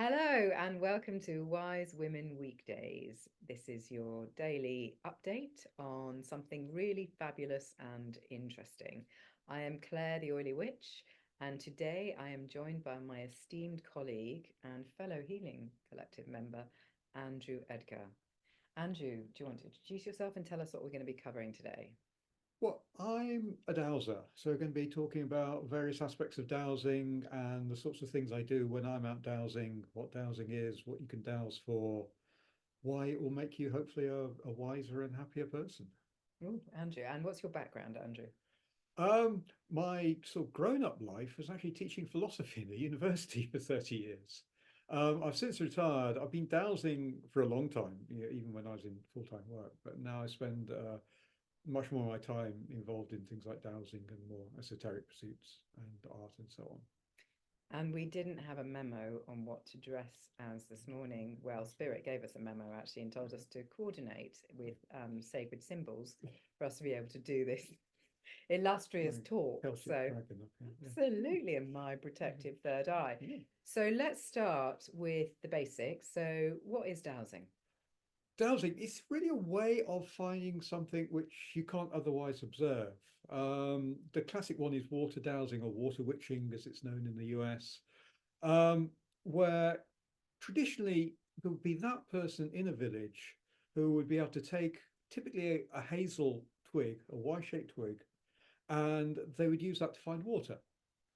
Hello and welcome to Wise Women Weekdays. This is your daily update on something really fabulous and interesting. I am Claire the Oily Witch, and today I am joined by my esteemed colleague and fellow Healing Collective member, Andrew Edgar. Andrew, do you want to introduce yourself and tell us what we're going to be covering today? Well, I'm a dowser, so we're going to be talking about various aspects of dowsing and the sorts of things I do when I'm out dowsing, what dowsing is, what you can dowse for, why it will make you hopefully a wiser and happier person. Oh, Andrew, and what's your background, Andrew? Um, my sort of grown-up life was actually teaching philosophy in a university for 30 years. I've since retired. I've been dowsing for a long time, even when I was in full-time work, but now I spend much more of my time involved in things like dowsing and more esoteric pursuits and art and so on. And we didn't have a memo on what to dress as this morning. Well, Spirit gave us a memo actually and told us to coordinate with sacred symbols for us to be able to do this illustrious Like talk. Celtic So, dragon up here. absolutely in my protective third eye. Yeah. So, let's start with the basics. So, what is dowsing? Dowsing is really a way of finding something which you can't otherwise observe. The classic one is water dowsing or water witching, as it's known in the US, um, where traditionally there would be that person in a village who would be able to take typically a hazel twig, a Y-shaped twig, and they would use that to find water.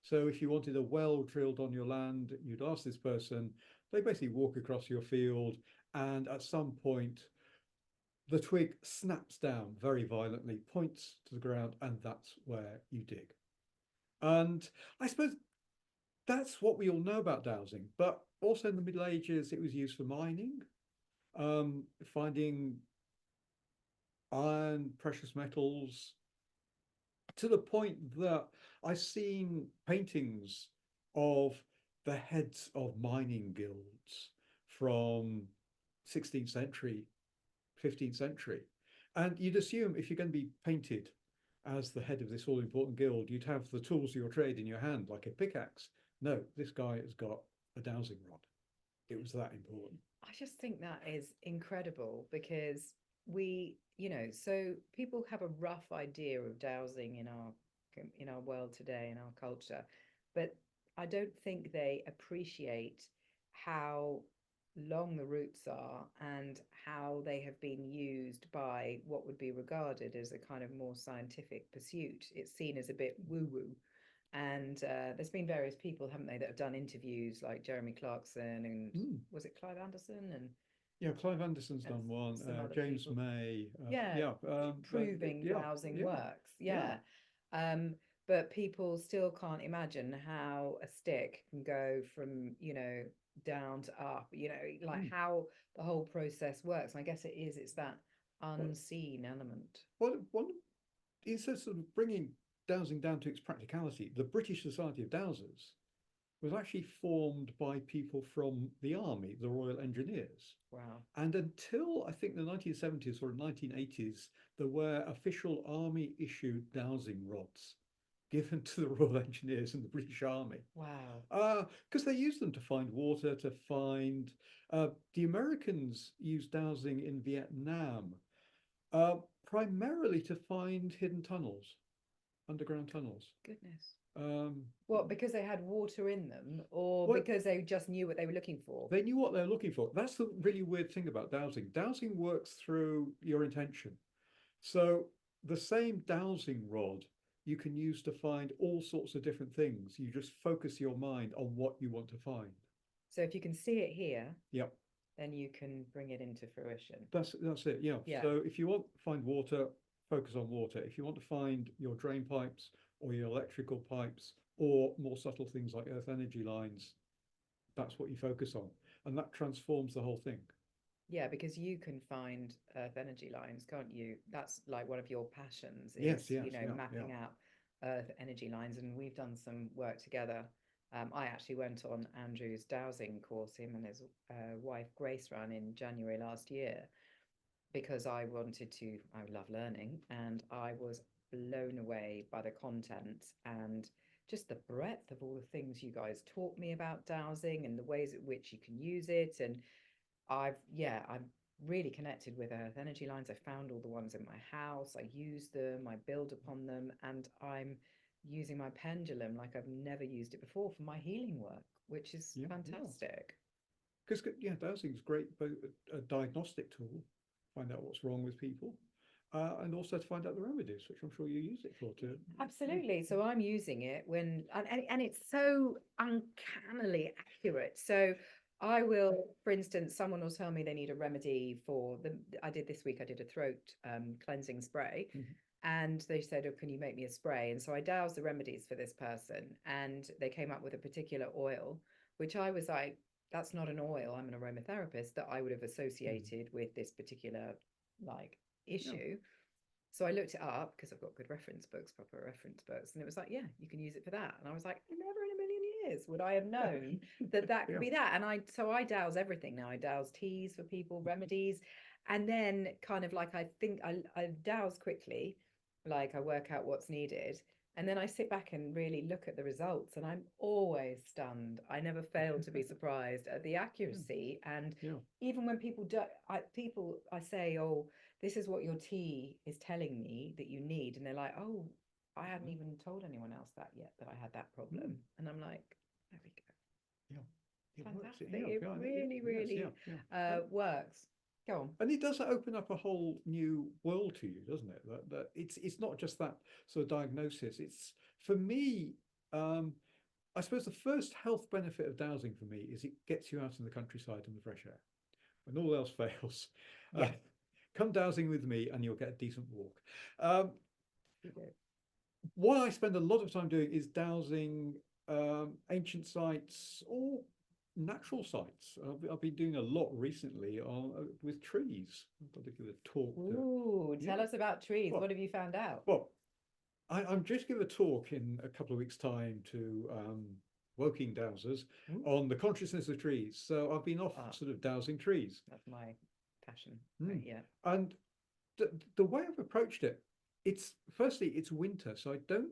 So if you wanted a well drilled on your land, you'd ask this person, they basically walk across your field, and at some point, the twig snaps down very violently, points to the ground, and that's where you dig. And I suppose that's what we all know about dowsing, but also in the Middle Ages, it was used for mining, finding iron, precious metals, to the point that I've seen paintings of the heads of mining guilds from 16th century, 15th century. And you'd assume if you're going to be painted as the head of this all important guild, you'd have the tools of your trade in your hand, like a pickaxe. No, this guy has got a dowsing rod. It was that important. I just think that is incredible because so people have a rough idea of dowsing in our world today, in our culture, but I don't think they appreciate how long the roots are and how they have been used by what would be regarded as a kind of more scientific pursuit. It's seen as a bit woo-woo. And there's been various people, haven't they, that have done interviews like Jeremy Clarkson and Mm. was it Clive Anderson Yeah, Clive Anderson's and done one. some other James people. May. Yeah, Yeah, proving yeah, dowsing yeah, works. yeah. Yeah. Um, but people still can't imagine how a stick can go from, down to up, like Mm. how the whole process works. And I guess it's that unseen element. What instead of sort of bringing dowsing down to its practicality, the British Society of Dowsers was actually formed by people from the army, the Royal Engineers. Wow. And until I think the 1970s or 1980s, there were official army issued dowsing rods given to the Royal Engineers and the British Army. Wow. Because they used them to find water, to find. The Americans used dowsing in Vietnam uh, primarily to find hidden tunnels, underground tunnels. Goodness. Um, What, because they had water in them, or well, because they just knew what they were looking for? they knew what they were looking for. That's the really weird thing about dowsing. Dowsing works through your intention. So the same dowsing rod you can use to find all sorts of different things. You just focus your mind on what you want to find. So if you can see it here, Yep, then you can bring it into fruition. that's it. Yeah. Yeah. So if you want to find water, focus on water. If you want to find your drain pipes or your electrical pipes or more subtle things like earth energy lines, that's what you focus on. And that transforms the whole thing. Yeah, because you can find earth energy lines, can't you? That's like one of your passions Yes, is, yes, yeah, yeah. mapping out earth energy lines. And we've done some work together. I actually went on Andrew's dowsing course, him and his wife Grace ran in January last year because I love learning and I was blown away by the content and just the breadth of all the things you guys taught me about dowsing and the ways in which you can use it. And I'm really connected with earth energy lines. I found all the ones in my house. I use them, I build upon them, and I'm using my pendulum like I've never used it before for my healing work, which is fantastic. Because dowsing is great, both a diagnostic tool, find out what's wrong with people, and also to find out the remedies, which I'm sure you use it for too. Absolutely. So I'm using it when, and it's so uncannily accurate. So I will, for instance, someone will tell me they need a remedy for the, I did this week, I did a throat cleansing spray. And they said, oh, can you make me a spray? And so I doused the remedies for this person, and they came up with a particular oil, which I was like, that's not an oil. I'm an aromatherapist that I would have associated with this particular like issue. So I looked it up because I've got good reference books, proper reference books, and it was like, yeah, you can use it for that. And I was like, never in a million years would I have known that that could be that. And I douse everything now. I douse teas for people, remedies, and then kind of like I think I douse quickly, like I work out what's needed, and then I sit back and really look at the results, and I'm always stunned. I never fail to be surprised at the accuracy. And even when people do, I say, oh, this is what your tea is telling me that you need, and they're like, oh, I hadn't even told anyone else that yet, that I had that problem. And I'm like, there we go. Fantastic. It really works. Go on. And it does open up a whole new world to you, doesn't it? That it's not just that sort of diagnosis. It's, for me, I suppose the first health benefit of dowsing for me is it gets you out in the countryside in the fresh air. When all else fails, come dowsing with me and you'll get a decent walk. What I spend a lot of time doing is dowsing ancient sites or natural sites. I've been doing a lot recently with trees. I've got to give a talk. Ooh, tell us about trees. What have you found out? Well, I'm just give a talk in a couple of weeks' time to Woking dowsers on the consciousness of trees. So I've been off sort of dowsing trees. That's my passion. Right, yeah. And the way I've approached it, firstly, it's winter, so I don't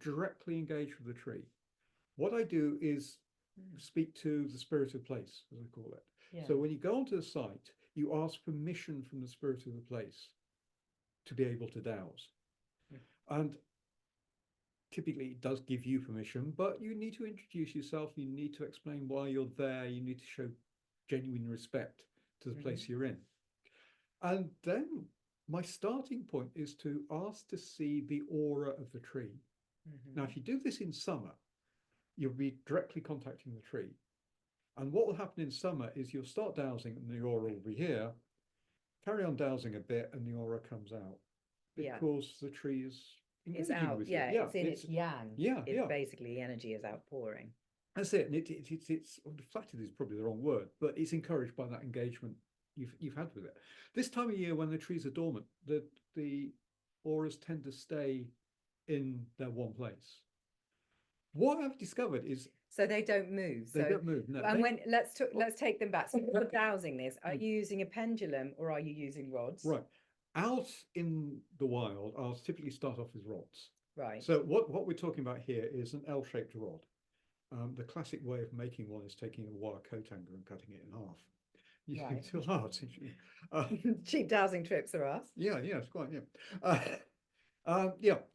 directly engage with the tree. What I do is speak to the spirit of place, as I call it. So when you go onto the site, you ask permission from the spirit of the place to be able to douse. And typically it does give you permission, but you need to introduce yourself, you need to explain why you're there, you need to show genuine respect to the place you're in. And then my starting point is to ask to see the aura of the tree. Now, if you do this in summer, you'll be directly contacting the tree. And what will happen in summer is you'll start dowsing and the aura will be here, carry on dowsing a bit and the aura comes out because the tree is engaging out with you. It's in its yang. Basically the energy is outpouring. That's it. And it's flattered is probably the wrong word, but it's encouraged by that engagement you've had with it. This time of year when the trees are dormant, the auras tend to stay in their one place. What I've discovered is so they don't move. They don't move. No. And let's take them back. So you're dowsing this. Are you using a pendulum or are you using rods? Right. Out in the wild, I'll typically start off with rods. Right. So what we're talking about here is an L-shaped rod. The classic way of making one is taking a wire coat hanger and cutting it in half. Right. Too hard. Cheap dowsing trips are us. It's quite,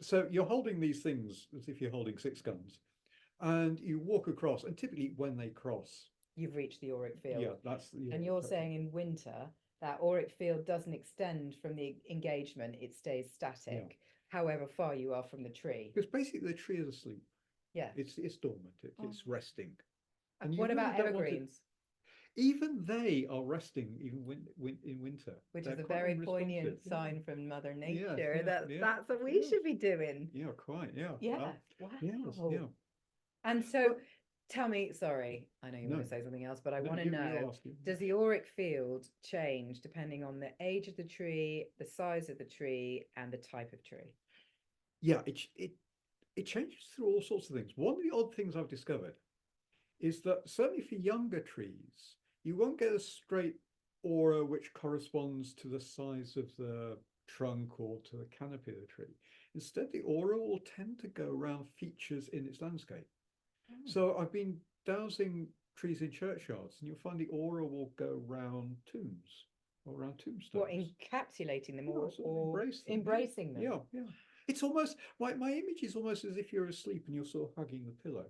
so you're holding these things as if you're holding 6 guns, and you walk across, and typically when they cross, you've reached the auric field. And you're saying in winter that auric field doesn't extend from the engagement, it stays static, however far you are from the tree. Because basically the tree is asleep. It's dormant, it's resting. And what about evergreens? Even they are resting, even in winter. Which is a very poignant sign from Mother Nature. That's what we should be doing. Yeah, quite. Wow. Yes. And so, tell me, sorry, I know you want to say something else, but I want to know, does the auric field change depending on the age of the tree, the size of the tree, and the type of tree? Yeah, it changes through all sorts of things. One of the odd things I've discovered is that certainly for younger trees, you won't get a straight aura which corresponds to the size of the trunk or to the canopy of the tree. Instead, the aura will tend to go around features in its landscape. Oh. So I've been dowsing trees in churchyards, and you'll find the aura will go round tombs or around tombstones. What, encapsulating them Yeah, sort of or embrace them. embracing them? Yeah, yeah. It's almost my image is almost as if you're asleep and you're sort of hugging the pillow.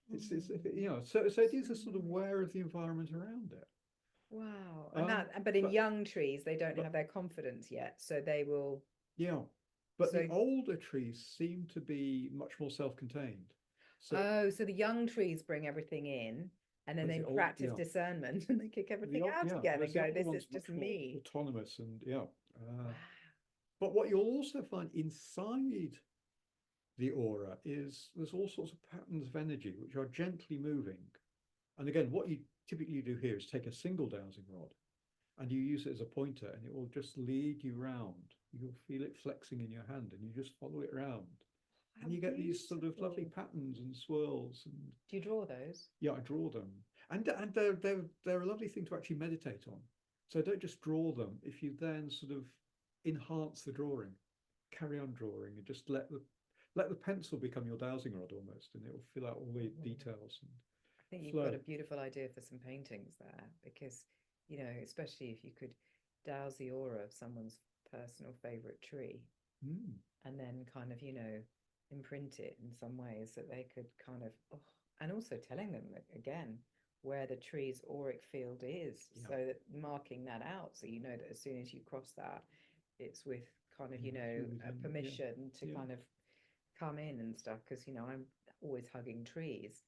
It's you know, so it is a sort of aware of the environment around it. Wow. And but in young trees, they don't have their confidence yet, so they will. Yeah, but So the older trees seem to be much more self-contained. So the young trees bring everything in, and then they practice discernment, and they kick everything out again and go, "This is just me." Autonomous and but what you'll also find inside the aura is there's all sorts of patterns of energy which are gently moving. And again, what you typically do here is take a single dowsing rod and you use it as a pointer, and it will just lead you round. You'll feel it flexing in your hand, and you just follow it around. And you get these sort of lovely patterns and swirls. And do you draw those? Yeah, I draw them, and they're a lovely thing to actually meditate on. So don't just draw them. If you then sort of enhance the drawing, carry on drawing, and just let the pencil become your dowsing rod almost, and it will fill out all the details. And I think you've got a beautiful idea for some paintings there, because you know, especially if you could douse the aura of someone's personal favorite tree, and then kind of, you know, imprint it in some ways that they could kind of, and also telling them again where the tree's auric field is, so that marking that out, so you know that as soon as you cross that, it's with kind of, you know, a permission to kind of come in and stuff. Because, you know, I'm always hugging trees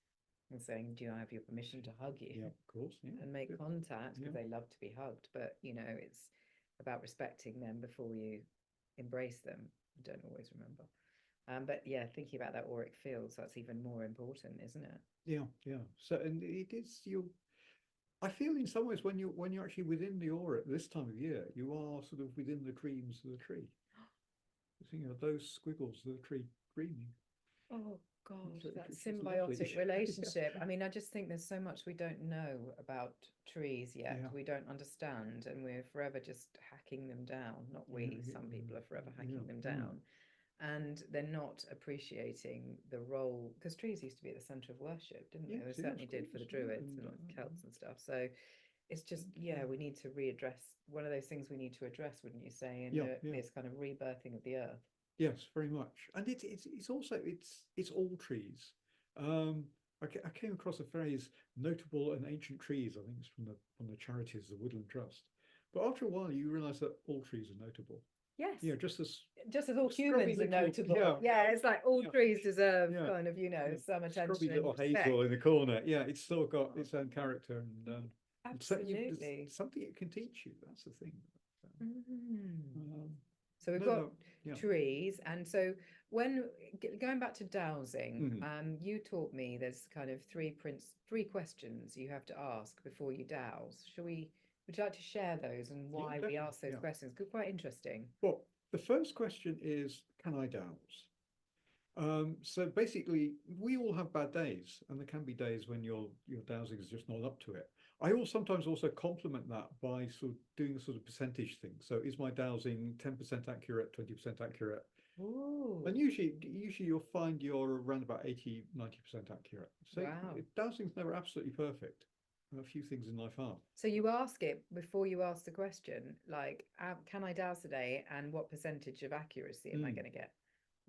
and saying, do I have your permission to hug you? Yeah, of course. Yeah, and make contact, because they love to be hugged. But, you know, it's about respecting them before you embrace them. I don't always remember. But yeah, thinking about that auric field, so that's even more important, isn't it? Yeah, yeah. So, and it is I feel in some ways when you're actually within the aura at this time of year, you are sort of within the dreams of the tree. You know, those squiggles of the tree dreaming. Oh God, that symbiotic relationship. I mean, I just think there's so much we don't know about trees yet. We don't understand, and we're forever just hacking them down. Not we, some people are forever hacking them down. And they're not appreciating the role, because trees used to be at the center of worship, didn't they? They certainly did for the Druids and the Celts and stuff. So it's just, we need to readdress, one of those things we need to address, wouldn't you say, in this kind of rebirthing of the earth. Yes, very much. And it's also it's all trees. I came across a phrase, notable and ancient trees. I think it's from the charities, the Woodland Trust. But after a while, you realise that all trees are notable. Yes. Yeah, just as all humans are notable. Yeah, it's like all trees deserve kind of, you know, some attention. Scrubby little hazel in the corner. Yeah, it's still got its own character, and absolutely something it can teach you. That's the thing. So we've got trees, and so when going back to dowsing, you taught me there's kind of three questions you have to ask before you douse. Would you like to share those and why we ask those questions? Because quite interesting. Well, the first question is, can I douse? So basically, we all have bad days, and there can be days when your dowsing is just not up to it. I will sometimes also complement that by sort of doing a sort of percentage thing. So is my dowsing 10% accurate, 20% accurate? Ooh. And usually you'll find you're around about 80, 90% accurate. So dowsing's never absolutely perfect. A few things in life are. So you ask it before you ask the question, like, can I douse today, and what percentage of accuracy am I going to get?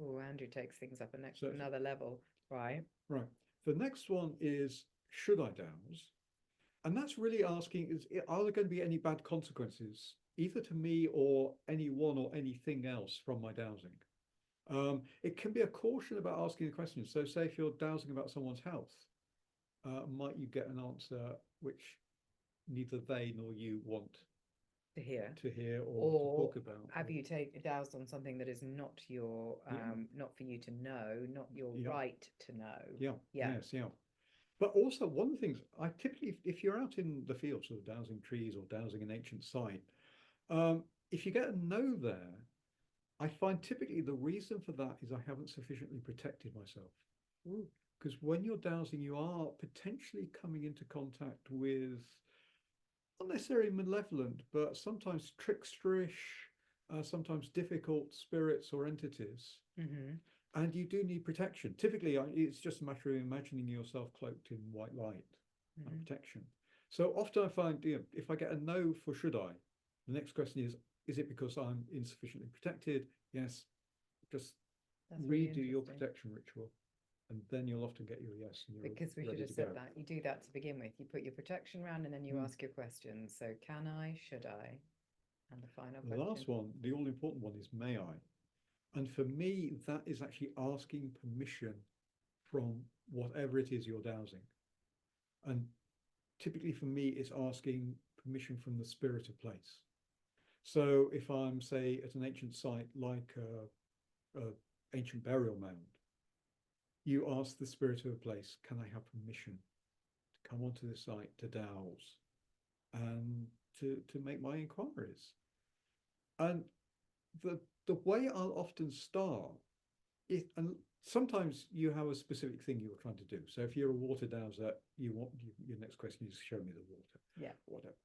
Oh, Andrew takes things up another level. Right. The next one is, should I douse? And that's really asking, are there going to be any bad consequences, either to me or anyone or anything else from my dowsing? It can be a caution about asking the question. So say if you're dowsing about someone's health, might you get an answer which neither they nor you want to hear or to talk about? Have you doused on something that is not your not for you to know, not your right to know? Yes. But also one of the things I typically, if you're out in the field, sort of dowsing trees or dowsing an ancient site, if you get a no there, I find typically the reason for that is I haven't sufficiently protected myself. Because when you're dowsing, you are potentially coming into contact with not necessarily malevolent, but sometimes tricksterish, sometimes difficult spirits or entities. Mm-hmm. And you do need protection. Typically, it's just a matter of imagining yourself cloaked in white light and Mm-hmm. protection. So often I find, if I get a no for should I, the next question is it because I'm insufficiently protected? Yes, just That's really redo your interesting. protection ritual, and then you'll often get your yes, and you're Because we should ready have to said go. that. You do that to begin with. You put your protection round and then you Mm. ask your questions. So can I, should I? And the final The question. last one, the all important one, is may I? And for me, that is actually asking permission from whatever it is you're dowsing. And typically for me, it's asking permission from the spirit of place. So if I'm, say, at an ancient site like a ancient burial mound, you ask the spirit of a place, can I have permission to come onto this site to douse and to make my inquiries? And the way I'll often start is, and sometimes you have a specific thing you're trying to do. So if you're a water dowser, your next question is show me the water. Yeah. Whatever.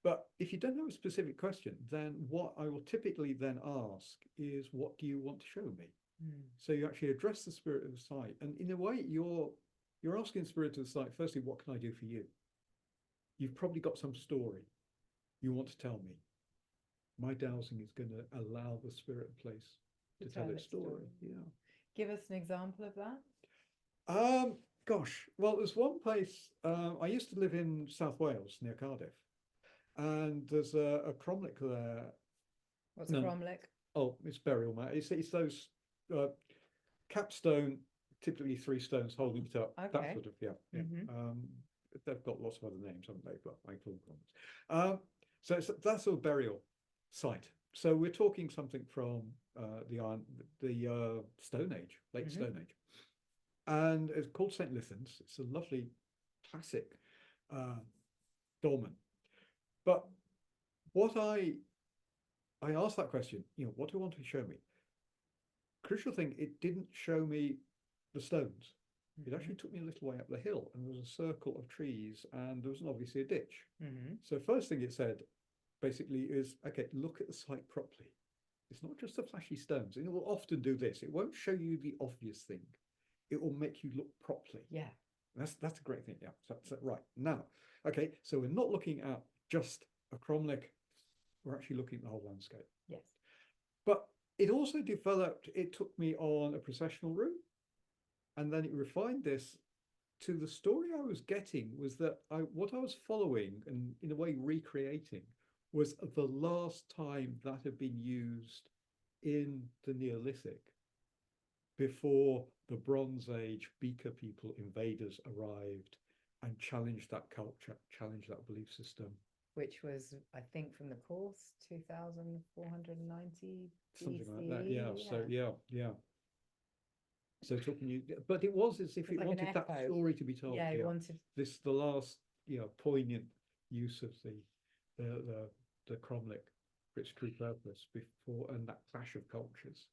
But if you don't have a specific question, then what I will typically then ask is, what do you want to show me? Mm. So you actually address the spirit of the site, and in a way, you're asking the spirit of the site. Firstly, what can I do for you? You've probably got some story you want to tell me. My dowsing is going to allow the spirit of place to tell its story. Yeah. Give us an example of that. Gosh, well, there's one place. I used to live in South Wales near Cardiff, and there's a cromlech there. What's a cromlech? Oh, it's burial mat. It's those capstone, typically 3 stones holding it up. Okay. That sort of, yeah. Mm-hmm. They've got lots of other names, haven't they? But I call them cromlechs. So it's that sort of burial site. So we're talking something from the Stone Age, late Mm-hmm. Stone Age, and it's called St. Lithans. It's a lovely classic dolmen. But what I asked that question, what do you want to show me? Crucial thing, it didn't show me the stones. It actually took me a little way up the hill, and there was a circle of trees, and there was obviously a ditch. Mm-hmm. So first thing it said, basically, is, okay, look at the site properly. It's not just the flashy stones. And it will often do this. It won't show you the obvious thing. It will make you look properly. Yeah. That's a great thing. Yeah. So right now, okay. So we're not looking at just a cromlech. We're actually looking at the whole landscape. Yes. But it also developed. It took me on a processional route, and then it refined this to the story I was getting was that what I was following and in a way recreating was the last time that had been used in the Neolithic before the Bronze Age beaker people, invaders, arrived and challenged that culture, challenged that belief system. Which was, I think, from the course, 2490 Something BCE. like that, yeah. So yeah. So talking you, but it was as if it like wanted that story to be told. Yeah, it wanted the last, poignant use of the cromlech for its true purpose before, and that clash of cultures,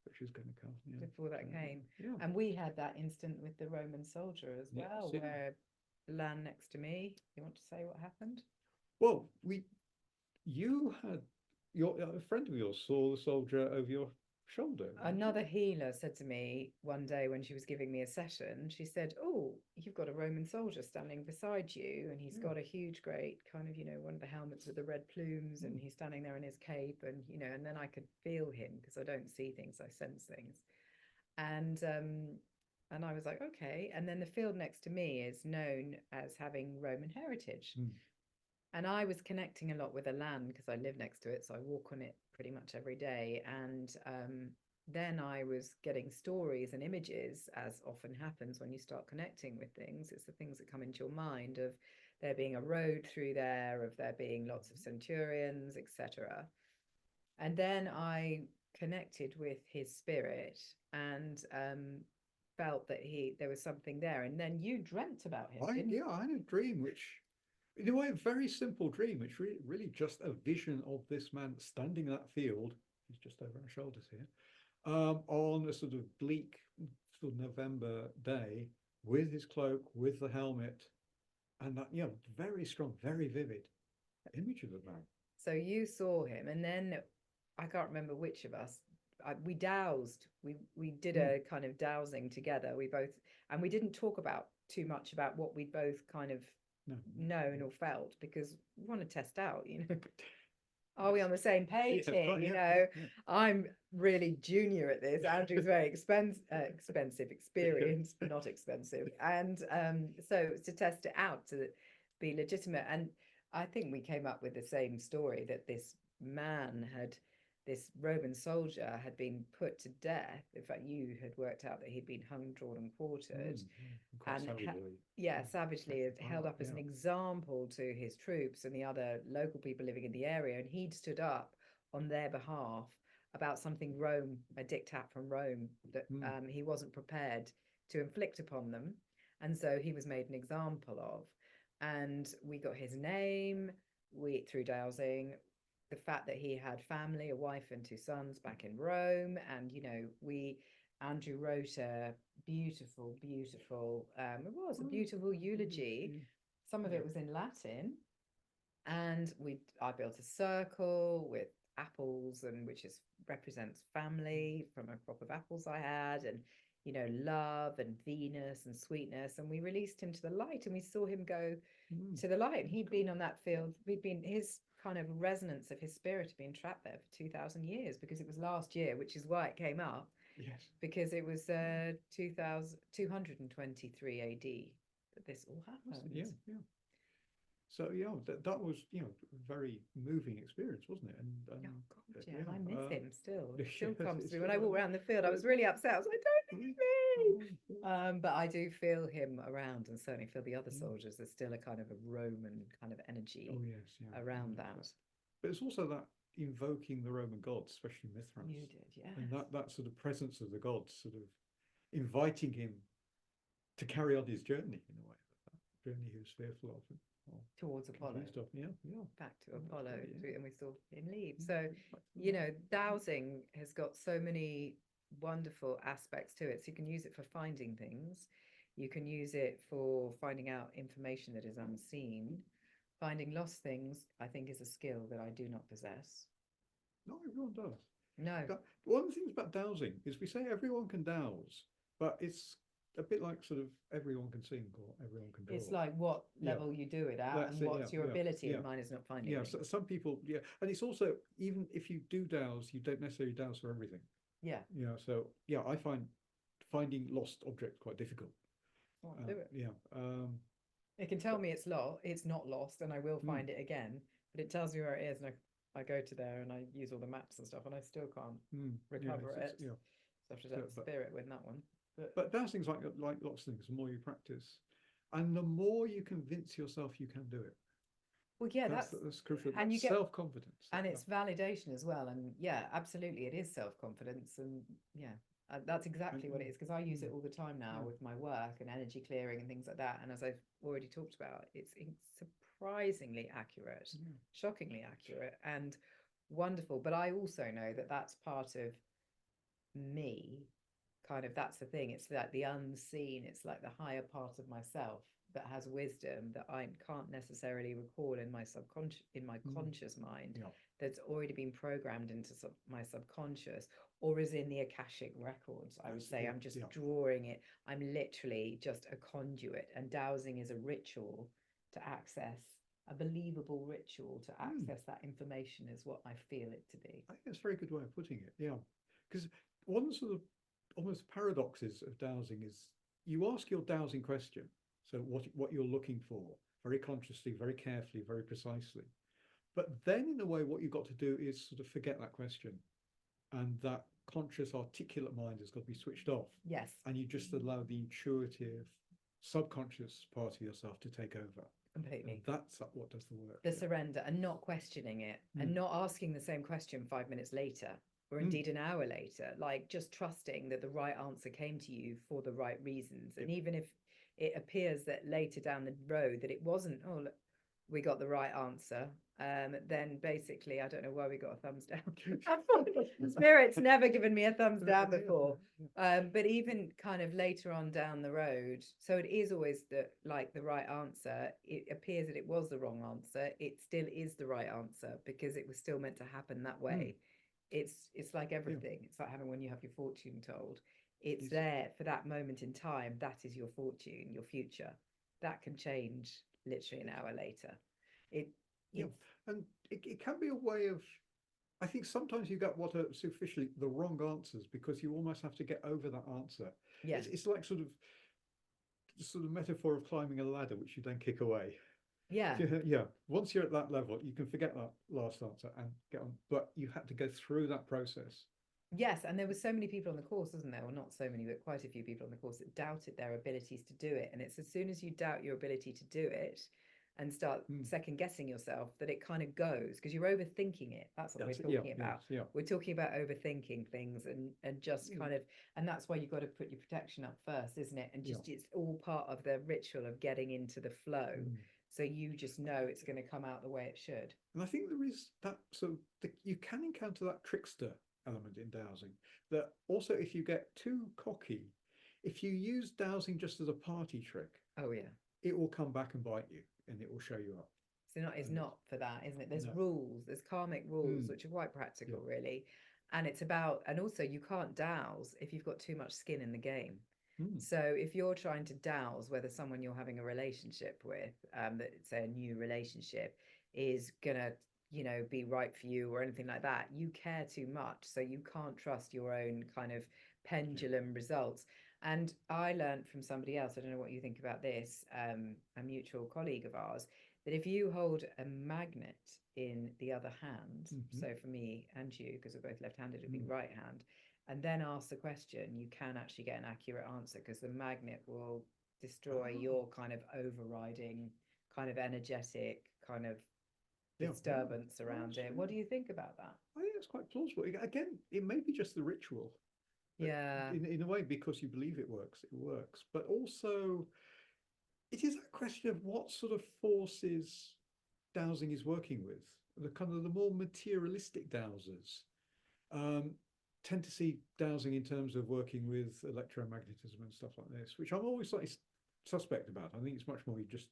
which is going to come. Yeah. Before that came. Yeah. And we had that instant with the Roman soldier as well, where land next to me. You want to say what happened? Well, you had a friend of yours saw the soldier over your shoulder. Another healer said to me one day when she was giving me a session, she said, "Oh, you've got a Roman soldier standing beside you, and he's got a huge, great kind of, one of the helmets with the red plumes, and he's standing there in his cape, and and then I could feel him because I don't see things, I sense things." And I was like, okay. And then the field next to me is known as having Roman heritage. And I was connecting a lot with the land because I live next to it. So I walk on it pretty much every day. And then I was getting stories and images, as often happens when you start connecting with things. It's the things that come into your mind of there being a road through there, of there being lots of centurions, etc. And then I connected with his spirit and felt that there was something there. And then you dreamt about him. I had a dream which, in a way, a very simple dream. It's really just a vision of this man standing in that field. He's just over our shoulders here, on a sort of bleak sort of November day with his cloak, with the helmet, and that very strong, very vivid image of the man. So you saw him, and then I can't remember which of us we dowsed. We did a kind of dowsing together. We both, and we didn't talk about too much about what we both kind of known or felt, because we want to test out, are we on the same page here? I'm really junior at this. Andrew's very experienced, not expensive. And so to test it out, to be legitimate. And I think we came up with the same story, that this Roman soldier had been put to death. In fact, you had worked out that he'd been hung, drawn, and quartered, and savagely held up as an example to his troops and the other local people living in the area. And he'd stood up on their behalf about something a diktat from Rome, that he wasn't prepared to inflict upon them, and so he was made an example of. And we got his name through dowsing. The fact that he had family, a wife and 2 sons back in Rome. And, Andrew wrote a beautiful, it was a beautiful eulogy. Some of it was in Latin. And I built a circle with apples, and which represents family from a crop of apples I had, and, love and Venus and sweetness. And we released him to the light, and we saw him go to the light. And he'd been on that field. His kind of resonance of his spirit had been trapped there for 2,000 years, because it was last year, which is why it came up. Yes. Because it was 223 AD that this all happened. Yeah. So that was very moving experience, wasn't it? And I miss him still. It still comes to me when I walk around the field. I was really upset. I was like, don't leave me. But I do feel him around, and certainly feel the other soldiers. There's still a kind of a Roman kind of energy around that. But it's also that invoking the Roman gods, especially Mithras. You did, yeah. And that sort of presence of the gods, sort of inviting him to carry on his journey in a way. That journey he was fearful of. Towards Apollo. Back to Apollo, and we saw him leave. So, dowsing has got so many wonderful aspects to it. So you can use it for finding things. You can use it for finding out information that is unseen. Finding lost things, I think, is a skill that I do not possess. Not everyone does. No. One of the things about dowsing is we say everyone can dowse, but it's a bit like sort of everyone can sing or everyone can draw. It's like what level you do it at, and what's your ability. And mine is not finding it. So some people, and it's also, even if you do dowse, you don't necessarily dowse for everything. So I find finding lost objects quite difficult. Do it. It can tell me it's not lost, and I will find it again, but it tells me where it is, and I go to there and I use all the maps and stuff, and I still can't recover it. So I have to have spirit with that one. But dowsing's like lots of things. The more you practice, and the more you convince yourself you can do it. Well, that's crucial. And you get self-confidence, and it's validation as well. And absolutely, it is self-confidence, and that's exactly what it is. Because I use it all the time now with my work and energy clearing and things like that. And as I've already talked about, it's surprisingly accurate, shockingly accurate, and wonderful. But I also know that that's part of me. Kind of, that's the thing. It's like the unseen. It's like the higher part of myself that has wisdom that I can't necessarily recall in my conscious mind. That's already been programmed into my subconscious, or is in the Akashic records. I would say I'm just drawing it. I'm literally just a conduit, and dowsing is a ritual to access, a believable ritual to access that information, is what I feel it to be. I think that's a very good way of putting it. Because one sort of almost paradoxes of dowsing is you ask your dowsing question, so what you're looking for, very consciously, very carefully, very precisely, but then in a way what you've got to do is sort of forget that question, and that conscious articulate mind has got to be switched off, and you just allow the intuitive subconscious part of yourself to take over completely. And that's what does the work, the surrender, and not questioning it, and not asking the same question 5 minutes later, or indeed an hour later, like just trusting that the right answer came to you for the right reasons. And even if it appears that later down the road that it wasn't, look, we got the right answer, then basically, I don't know why we got a thumbs down. Spirit's never given me a thumbs down before. But even kind of later on down the road, so it is always the right answer. It appears that it was the wrong answer. It still is the right answer, because it was still meant to happen that way. it's like everything. It's like having when you have your fortune told. It's It's, there for that moment in time. That is your fortune, your future. That can change literally an hour later. It yeah, it's and it can be a way of. I think sometimes you get what are superficially the wrong answers because you almost have to get over that answer. yeah. It's like sort of metaphor of climbing a ladder, which you then kick away. Yeah. Yeah, once you're at that level, you can forget that last answer and get on. But you had to go through that process. Yes, and there were so many people on the course, wasn't there? Well, not so many, but quite a few people on the course that doubted their abilities to do it. And it's as soon as you doubt your ability to do it and start Mm, second guessing yourself that it kind of goes because you're overthinking it. That's what we're that's it. Yeah, talking yes, about. yeah, We're talking about overthinking things and just yeah, kind of, and that's why you've got to put your protection up first, isn't it? And yeah. just it's all part of the ritual of getting into the flow. Mm. So you just know it's going to come out the way it should. And I think there is that. So you can encounter that trickster element in dowsing. That also, if you get too cocky, if you use dowsing just as a party trick, Oh yeah. it will come back and bite you, and it will show you up. So not it's And not for that, isn't it? There's no, rules, there's karmic rules, mm, which are quite yeah, practical, really. And it's about, and also you can't douse if you've got too much skin in the game. mm, So if you're trying to douse whether someone you're having a relationship with, that say a new relationship, is gonna, be right for you or anything like that, you care too much. So you can't trust your own kind of yeah, pendulum results. And I learned from somebody else, I don't know what you think about this, a mutual colleague of ours, that if you hold a magnet in the other hand, hmm, so for me and you, because we're both left-handed, it'd be mm. right hand, and then ask the question, you can actually get an accurate answer because the magnet will destroy Ah, your kind of overriding, kind of energetic, kind of yeah, yeah. disturbance Oh, around that's it. true. What do you think about that? I think it's quite plausible. Again, it may be just the ritual, but Yeah. in a way, because you believe it works, it works. But also, it is a question of what sort of forces dowsing is working with. The kind of the more materialistic dowsers um, tend to see dowsing in terms of working with electromagnetism and stuff like this, which I'm always slightly suspect about. I think it's much more just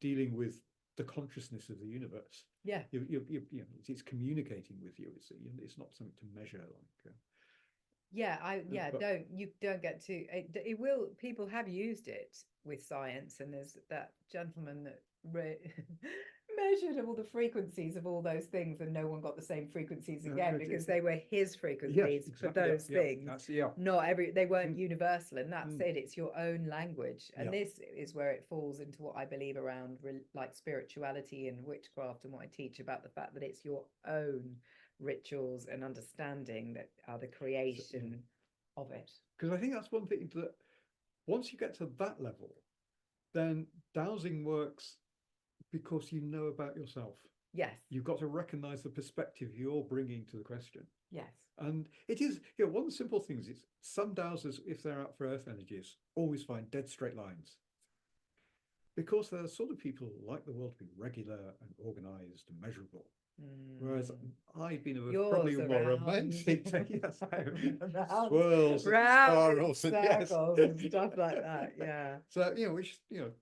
dealing with the consciousness of the universe. Yeah. It's communicating with you. It's not something to measure like. Yeah, But don't get too it will people have used it with science, and there's that gentleman that measured all the frequencies of all those things, and no one got the same frequencies again because they were his yes, frequencies for exactly. Yeah, those yeah. things. That's yeah. Not every They weren't Mm, universal, and that's mm, it. It's your own language, yeah. and this is where it falls into what I believe around like spirituality and witchcraft, and what I teach about the fact that it's your own rituals and understanding that are the So, yeah. creation of it. Because I think that's one thing that once you get to that level, then dowsing works because you know about yourself. Yes, You've got to recognize the perspective you're bringing to the question. yes, And it is, one of the simple things is some dowsers, if they're out for earth energies, always find dead straight lines. Because they're the sort of people who like the world to be regular and organized and measurable. Whereas mm. I've been probably Yours more around, romantic. Yes, round, swirls and round in spirals and yes. circles and stuff like that. Yeah, So, which, tells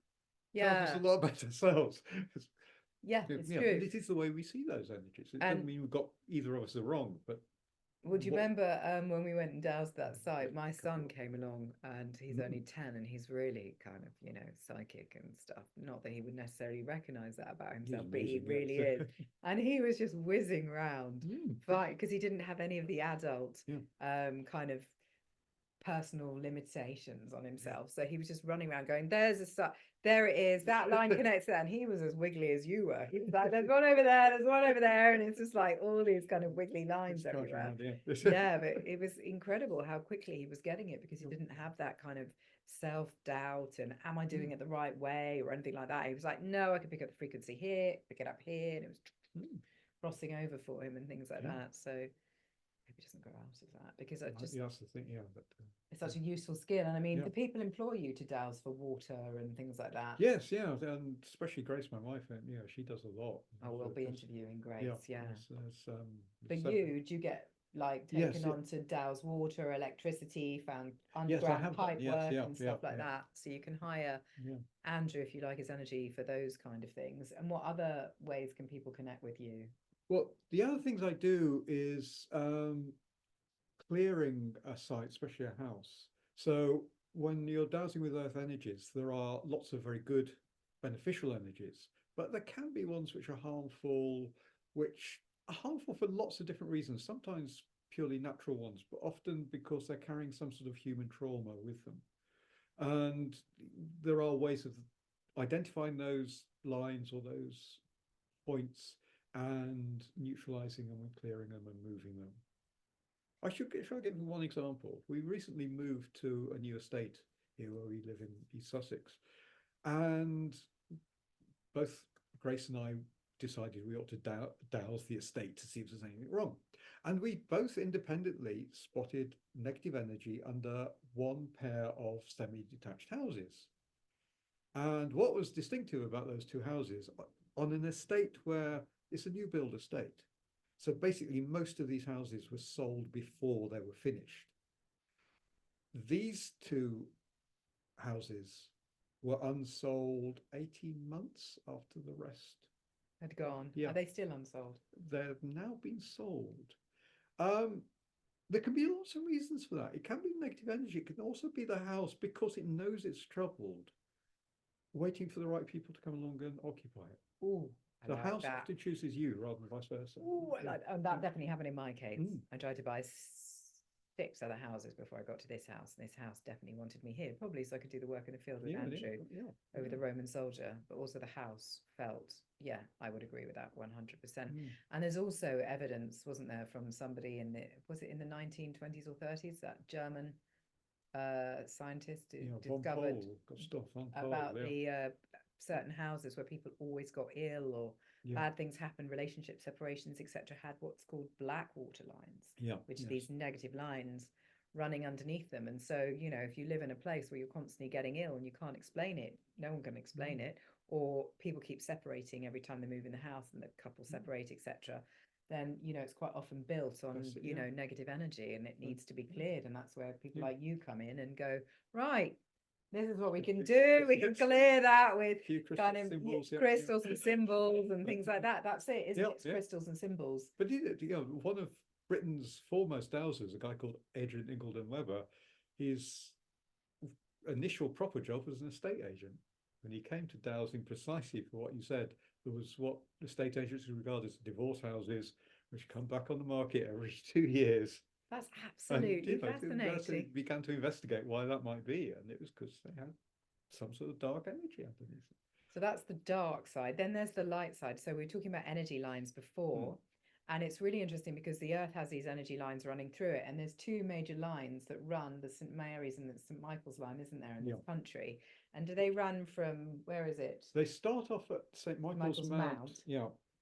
us a yeah, lot about ourselves. yeah. It's Yeah, true. and it is the way we see those energies. It doesn't And mean we've got either of us are wrong, but would you what remember when we went and doused that site? My couple son of came along, and he's mm, only 10, and he's really kind of, psychic and stuff. Not that he would necessarily recognize that about he's himself, but he amazing, really yes. is. And he was just whizzing round, Mm, fine, because he didn't have any of the adult yeah, kind of personal limitations on yeah. himself. So he was just running around going, there it is, that line connects to that. And he was as wiggly as you were. He was like, there's one over there, there's one over there. And it's just like all these kind of wiggly lines It's charging everywhere. around, yeah. Yeah, but it was incredible how quickly he was getting it because he Yeah. didn't have that kind of self-doubt and am I Mm, doing it the right way or anything like that. He was like, no, I can pick up the frequency here, pick it up here. And it was mm, crossing over for him and things like yeah. that. So hope he doesn't grow out of that because I just Yeah, that's the thing, yeah. But, it's such a useful skill. And I mean, yeah. the people employ you to douse for water and things like that. Yes, yeah, and especially Grace, my wife, and she does a lot. Oh, we'll So be just interviewing yeah, Grace. Yeah. For so, you, do you get like yes, taken yeah, on to douse water, electricity, found yes, I underground have that. pipe Yes, work yeah, and yeah, stuff like yeah, that? So you can hire yeah. Andrew, if you like his energy, for those kind of things. And what other ways can people connect with you? Well, the other things I do is clearing a site, especially a house. So when you're dowsing with earth energies, there are lots of very good beneficial energies, but there can be ones which are harmful for lots of different reasons, sometimes purely natural ones, but often because they're carrying some sort of human trauma with them. And there are ways of identifying those lines or those points and neutralizing them and clearing them and moving them. I should try to give one example. We recently moved to a new estate here where we live in East Sussex, and both Grace and I decided we ought to douse the estate to see if there's anything wrong. And we both independently spotted negative energy under one pair of semi-detached houses. And what was distinctive about those two houses, on an estate where it's a new build estate, so basically most of these houses were sold before they were finished. These two houses were unsold 18 months after the rest Had gone. Yeah. Are they still unsold? They've now been sold. Um, there can be lots of reasons for that. It can be negative energy. It can also be the house, because it knows it's troubled, waiting for the right people to come along and occupy it. Oh, I The like house that. often chooses you rather than vice versa. Oh, that definitely happened in my case. Mm. I tried to buy 6 other houses before I got to this house, and this house definitely wanted me here, probably so I could do the work in the field with Andrew over the Roman soldier, but also the house felt, yeah, I would agree with that 100%. And there's also evidence, wasn't there, from somebody was it in the 1920s or 30s, that German scientist who discovered about the certain houses where people always got ill or bad things happened, relationship separations, etc., had what's called black water lines, which are these negative lines running underneath them. And so, you know, if you live in a place where you're constantly getting ill and you can't explain it, no one can explain it, or people keep separating every time they move in the house and the couple separate, etc., then, you know, it's quite often built on, you know, negative energy, and it needs to be cleared. And that's where people like you come in and go, right, this is what we can do. We can clear that with kind of crystals and symbols and things like that. That's it, isn't it? It's crystals and symbols. But you know, one of Britain's foremost dowsers, a guy called Adrian Ingleton Webber, his initial proper job was an estate agent. When he came to dowsing, precisely for what you said, there was what estate agents regard as divorce houses, which come back on the market every 2 years. That's absolutely fascinating. Began to investigate why that might be, and it was because they had some sort of dark energy underneath it. So that's the dark side. Then there's the light side. So we were talking about energy lines before, and it's really interesting because the Earth has these energy lines running through it, and there's 2 major lines that run, the St. Mary's and the St. Michael's line, isn't there, in this country? And do they run from, where is it? They start off at St. Michael's Mount.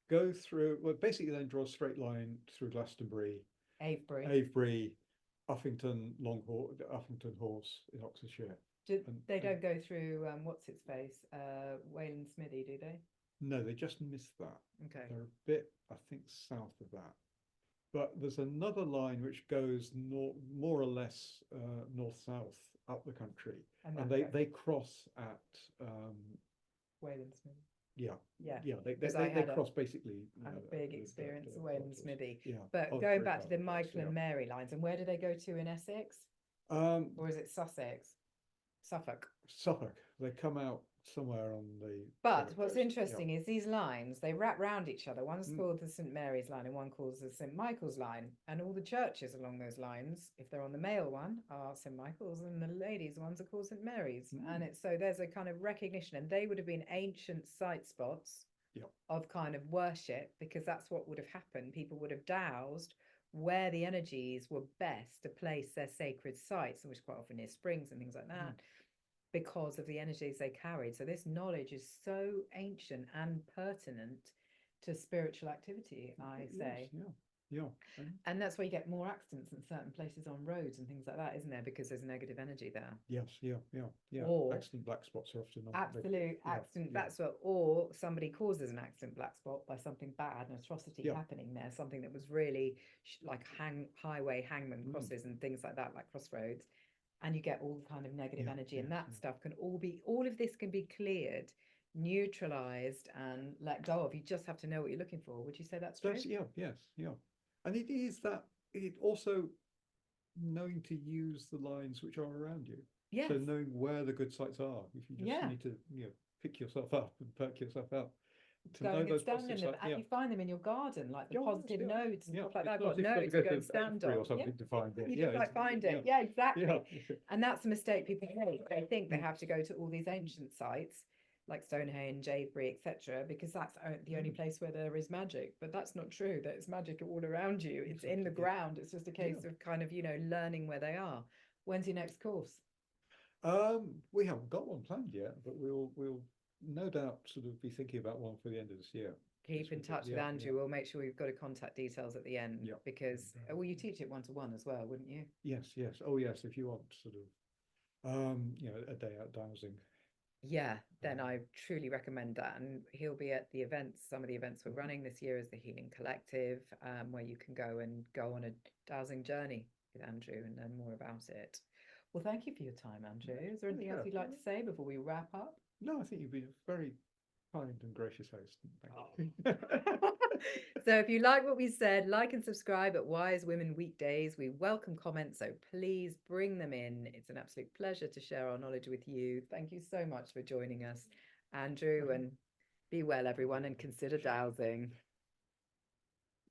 Go through, well, basically then draw a straight line through Glastonbury, Avebury, Uffington Horse in Oxfordshire. They don't go through what's its face, Wayland Smithy, do they? No, they just miss that. Okay. They're a bit, I think, south of that. But there's another line which goes more or less north-south up the country, and they cross at Wayland Smithy. They cross basically. I had a big experience of Wayland Smithy. But going back to the Michael and Mary lines, and where do they go to in Essex? Or is it Sussex? Suffolk. They come out somewhere on the. But what's interesting is these lines, they wrap round each other. One's called the St. Mary's line and one called the St. Michael's line. And all the churches along those lines, if they're on the male one, are St. Michael's, and the ladies' ones are called St. Mary's. And it's so there's a kind of recognition, and they would have been ancient site spots of kind of worship, because that's what would have happened. People would have dowsed where the energies were best to place their sacred sites, which quite often near springs and things like that, because of the energies they carried. So this knowledge is so ancient and pertinent to spiritual activity, I say. And that's why you get more accidents in certain places on roads and things like that, isn't there? Because there's negative energy there. Or accident black spots are often accident black spot, or somebody causes an accident black spot by something bad, an atrocity happening there, something that was really like highway hangman crosses and things like that, like crossroads. And you get all kind of negative energy, and that stuff can all of this can be cleared neutralized and let go of. You just have to know what you're looking for. Would you say that's true? That's yeah, yes, yeah. And it is that it also knowing to use the lines which are around you. Yes. So knowing where the good sites are, if you just Yeah. need to, pick yourself up and perk yourself up. To know Going and those standing positive them, sites, and yeah. you find them in your garden, like the Yeah, positive yeah, notes and yeah. stuff like It's that. I've not got as if you've got to notes go to go to and stand Avebury on. or something to find it. You Yeah, just like it's, find yeah, it. Yeah, exactly. yeah. And that's a mistake people make. They think they Mm. have to go to all these ancient sites like Stonehenge, Avebury, etc., because that's the only place where there is magic. But that's not true. There's magic all around you. It's in the Exactly, yeah. ground. It's just a case of kind of, learning where they are. When's your next course? We haven't got one planned yet, but we'll no doubt sort of be thinking about one for the end of this year. Keep in touch with Andrew. We'll make sure we've got a contact details at the end because you teach it one-to-one as well, wouldn't you? Yes, yes. Oh, yes. If you want sort of, a day out dowsing. Yeah, then I truly recommend that. And he'll be at the events. Some of the events we're running this year is the Healing Collective, where you can go on a dowsing journey with Andrew and learn more about it. Well, thank you for your time, Andrew. Is there anything else you'd like to say before we wrap up? No, I think you've been a very kind and gracious host. Thank you. So if you like what we said, like and subscribe at Wise Women Weekdays. We welcome comments, so please bring them in. It's an absolute pleasure to share our knowledge with you. Thank you so much for joining us, Andrew, and be well, everyone, and consider dowsing.